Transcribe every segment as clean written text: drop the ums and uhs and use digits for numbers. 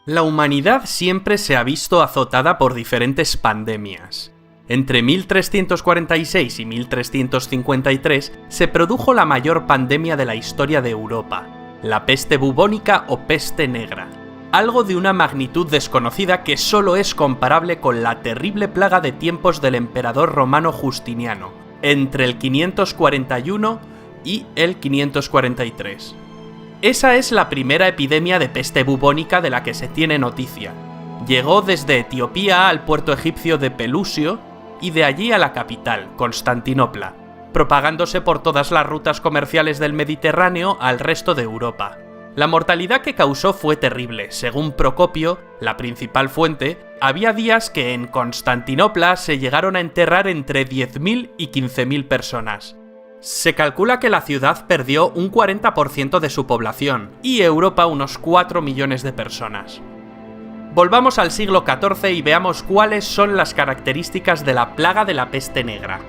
La humanidad siempre se ha visto azotada por diferentes pandemias. Entre 1346 y 1353 se produjo la mayor pandemia de la historia de Europa, la peste bubónica o peste negra, algo de una magnitud desconocida que solo es comparable con la terrible plaga de tiempos del emperador romano Justiniano, entre el 541 y el 543. Esa es la primera epidemia de peste bubónica de la que se tiene noticia. Llegó desde Etiopía al puerto egipcio de Pelusio y de allí a la capital, Constantinopla, propagándose por todas las rutas comerciales del Mediterráneo al resto de Europa. La mortalidad que causó fue terrible. Según Procopio, la principal fuente, había días que en Constantinopla se llegaron a enterrar entre 10.000 y 15.000 personas. Se calcula que la ciudad perdió un 40% de su población y Europa unos 4 millones de personas. Volvamos al siglo XIV y veamos cuáles son las características de la plaga de la peste negra.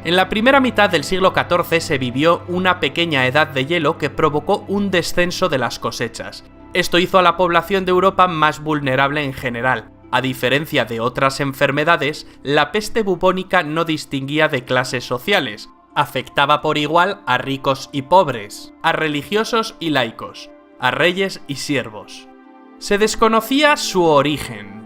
En la primera mitad del siglo XIV se vivió una pequeña edad de hielo que provocó un descenso de las cosechas. Esto hizo a la población de Europa más vulnerable en general. A diferencia de otras enfermedades, la peste bubónica no distinguía de clases sociales. Afectaba por igual a ricos y pobres, a religiosos y laicos, a reyes y siervos. Se desconocía su origen,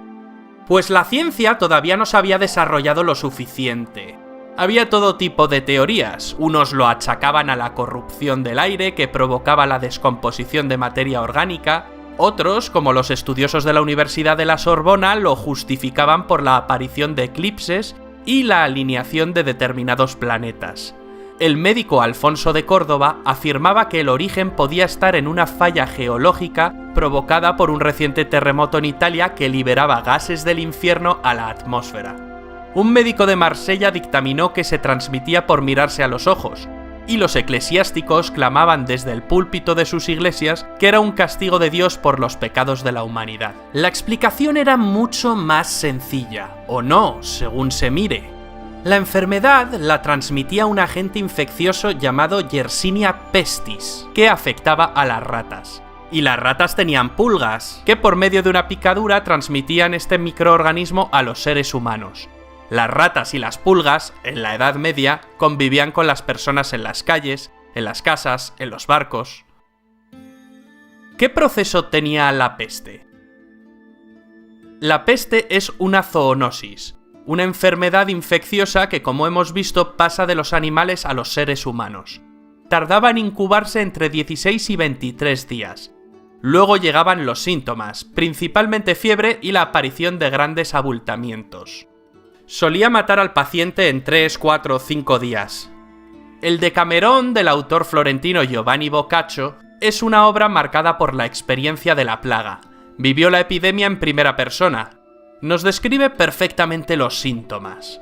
pues la ciencia todavía no se había desarrollado lo suficiente. Había todo tipo de teorías, unos lo achacaban a la corrupción del aire que provocaba la descomposición de materia orgánica, otros, como los estudiosos de la Universidad de la Sorbona, lo justificaban por la aparición de eclipses y la alineación de determinados planetas. El médico Alfonso de Córdoba afirmaba que el origen podía estar en una falla geológica provocada por un reciente terremoto en Italia que liberaba gases del infierno a la atmósfera. Un médico de Marsella dictaminó que se transmitía por mirarse a los ojos, y los eclesiásticos clamaban desde el púlpito de sus iglesias que era un castigo de Dios por los pecados de la humanidad. La explicación era mucho más sencilla, o no, según se mire. La enfermedad la transmitía un agente infeccioso llamado Yersinia pestis, que afectaba a las ratas. Y las ratas tenían pulgas, que por medio de una picadura transmitían este microorganismo a los seres humanos. Las ratas y las pulgas, en la Edad Media, convivían con las personas en las calles, en las casas, en los barcos. ¿Qué proceso tenía la peste? La peste es una zoonosis, una enfermedad infecciosa que, como hemos visto, pasa de los animales a los seres humanos. Tardaba en incubarse entre 16 y 23 días. Luego llegaban los síntomas, principalmente fiebre y la aparición de grandes abultamientos. Solía matar al paciente en 3, 4 o 5 días. El Decamerón del autor florentino Giovanni Boccaccio es una obra marcada por la experiencia de la plaga. Vivió la epidemia en primera persona. Nos describe perfectamente los síntomas.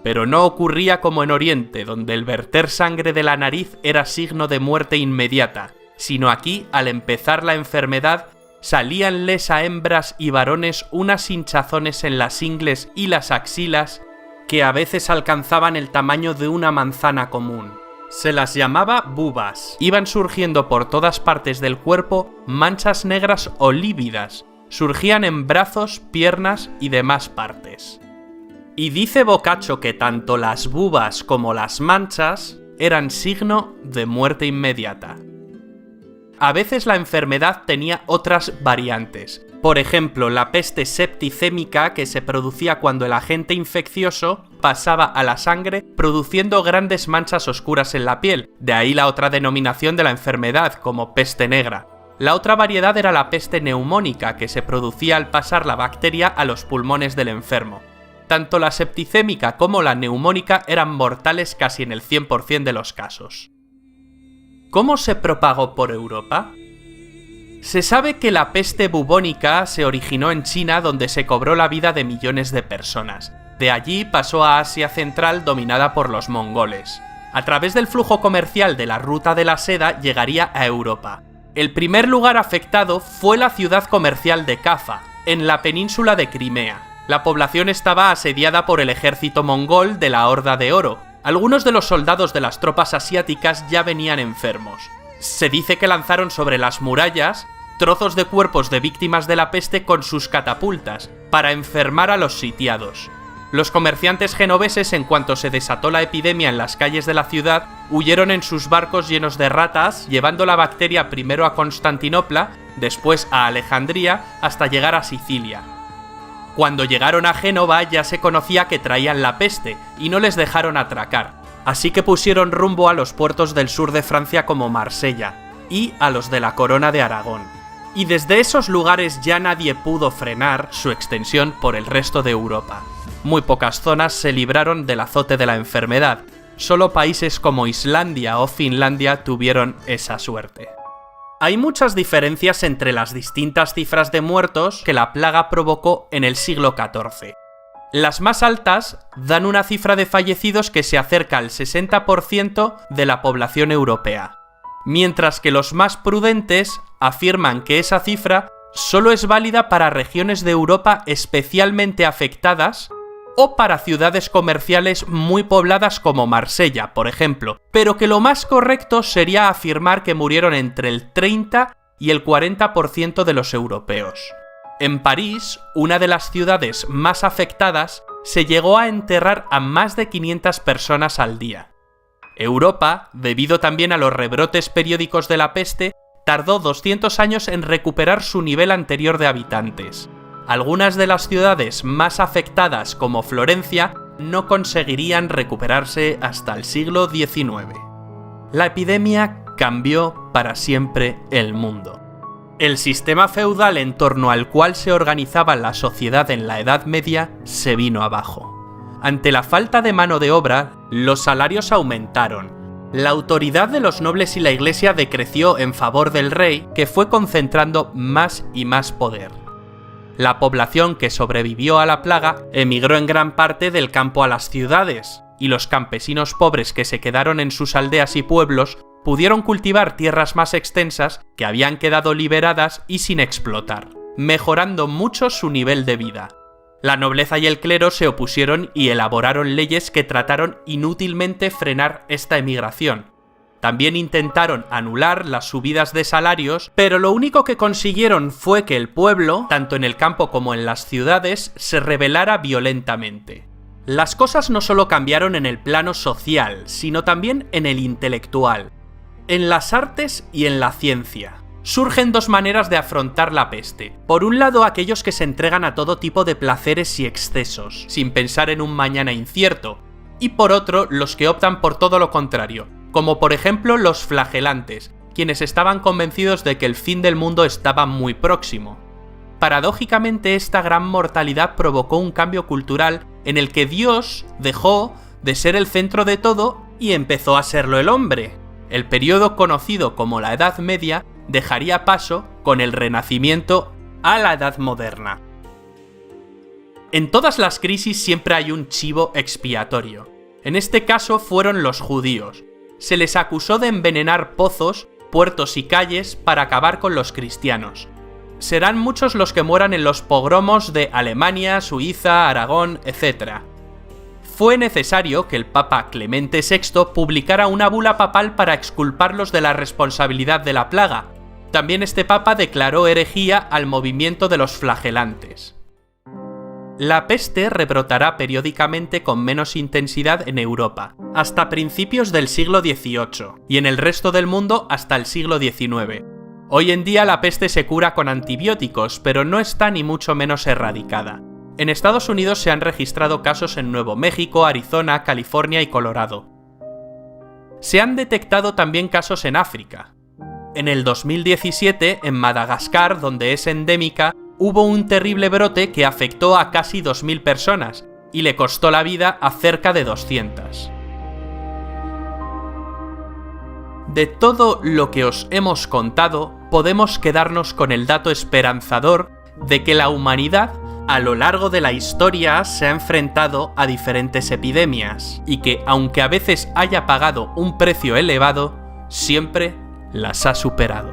Pero no ocurría como en Oriente, donde el verter sangre de la nariz era signo de muerte inmediata, sino aquí, al empezar la enfermedad, salíanles a hembras y varones unas hinchazones en las ingles y las axilas que a veces alcanzaban el tamaño de una manzana común. Se las llamaba bubas. Iban surgiendo por todas partes del cuerpo manchas negras o lívidas. Surgían en brazos, piernas y demás partes. Y dice Boccaccio que tanto las bubas como las manchas eran signo de muerte inmediata. A veces la enfermedad tenía otras variantes. Por ejemplo, la peste septicémica, que se producía cuando el agente infeccioso pasaba a la sangre produciendo grandes manchas oscuras en la piel, de ahí la otra denominación de la enfermedad, como peste negra. La otra variedad era la peste neumónica, que se producía al pasar la bacteria a los pulmones del enfermo. Tanto la septicémica como la neumónica eran mortales casi en el 100% de los casos. ¿Cómo se propagó por Europa? Se sabe que la peste bubónica se originó en China, donde se cobró la vida de millones de personas. De allí pasó a Asia Central, dominada por los mongoles. A través del flujo comercial de la ruta de la seda llegaría a Europa. El primer lugar afectado fue la ciudad comercial de Cafa, en la península de Crimea. La población estaba asediada por el ejército mongol de la Horda de Oro. Algunos de los soldados de las tropas asiáticas ya venían enfermos. Se dice que lanzaron sobre las murallas trozos de cuerpos de víctimas de la peste con sus catapultas, para enfermar a los sitiados. Los comerciantes genoveses, en cuanto se desató la epidemia en las calles de la ciudad, huyeron en sus barcos llenos de ratas, llevando la bacteria primero a Constantinopla, después a Alejandría, hasta llegar a Sicilia. Cuando llegaron a Génova ya se conocía que traían la peste, y no les dejaron atracar, así que pusieron rumbo a los puertos del sur de Francia como Marsella, y a los de la Corona de Aragón. Y desde esos lugares ya nadie pudo frenar su extensión por el resto de Europa. Muy pocas zonas se libraron del azote de la enfermedad, solo países como Islandia o Finlandia tuvieron esa suerte. Hay muchas diferencias entre las distintas cifras de muertos que la plaga provocó en el siglo XIV. Las más altas dan una cifra de fallecidos que se acerca al 60% de la población europea, mientras que los más prudentes afirman que esa cifra solo es válida para regiones de Europa especialmente afectadas o para ciudades comerciales muy pobladas como Marsella, por ejemplo, pero que lo más correcto sería afirmar que murieron entre el 30 y el 40% de los europeos. En París, una de las ciudades más afectadas, se llegó a enterrar a más de 500 personas al día. Europa, debido también a los rebrotes periódicos de la peste, tardó 200 años en recuperar su nivel anterior de habitantes. Algunas de las ciudades más afectadas, como Florencia, no conseguirían recuperarse hasta el siglo XIX. La epidemia cambió para siempre el mundo. El sistema feudal en torno al cual se organizaba la sociedad en la Edad Media se vino abajo. Ante la falta de mano de obra, los salarios aumentaron. La autoridad de los nobles y la iglesia decreció en favor del rey, que fue concentrando más y más poder. La población que sobrevivió a la plaga emigró en gran parte del campo a las ciudades, y los campesinos pobres que se quedaron en sus aldeas y pueblos pudieron cultivar tierras más extensas que habían quedado liberadas y sin explotar, mejorando mucho su nivel de vida. La nobleza y el clero se opusieron y elaboraron leyes que trataron inútilmente frenar esta emigración. También intentaron anular las subidas de salarios, pero lo único que consiguieron fue que el pueblo, tanto en el campo como en las ciudades, se rebelara violentamente. Las cosas no solo cambiaron en el plano social, sino también en el intelectual, en las artes y en la ciencia. Surgen dos maneras de afrontar la peste. Por un lado, aquellos que se entregan a todo tipo de placeres y excesos, sin pensar en un mañana incierto, y por otro, los que optan por todo lo contrario, como por ejemplo los flagelantes, quienes estaban convencidos de que el fin del mundo estaba muy próximo. Paradójicamente, esta gran mortalidad provocó un cambio cultural en el que Dios dejó de ser el centro de todo y empezó a serlo el hombre. El periodo conocido como la Edad Media dejaría paso, con el Renacimiento, a la Edad Moderna. En todas las crisis siempre hay un chivo expiatorio. En este caso fueron los judíos. Se les acusó de envenenar pozos, puertos y calles para acabar con los cristianos. Serán muchos los que mueran en los pogromos de Alemania, Suiza, Aragón, etc. Fue necesario que el Papa Clemente VI publicara una bula papal para exculparlos de la responsabilidad de la plaga. También este papa declaró herejía al movimiento de los flagelantes. La peste rebrotará periódicamente con menos intensidad en Europa, hasta principios del siglo XVIII, y en el resto del mundo hasta el siglo XIX. Hoy en día la peste se cura con antibióticos, pero no está ni mucho menos erradicada. En Estados Unidos se han registrado casos en Nuevo México, Arizona, California y Colorado. Se han detectado también casos en África. En el 2017, en Madagascar, donde es endémica, hubo un terrible brote que afectó a casi 2.000 personas y le costó la vida a cerca de 200. De todo lo que os hemos contado, podemos quedarnos con el dato esperanzador de que la humanidad a lo largo de la historia se ha enfrentado a diferentes epidemias y que, aunque a veces haya pagado un precio elevado, siempre las ha superado.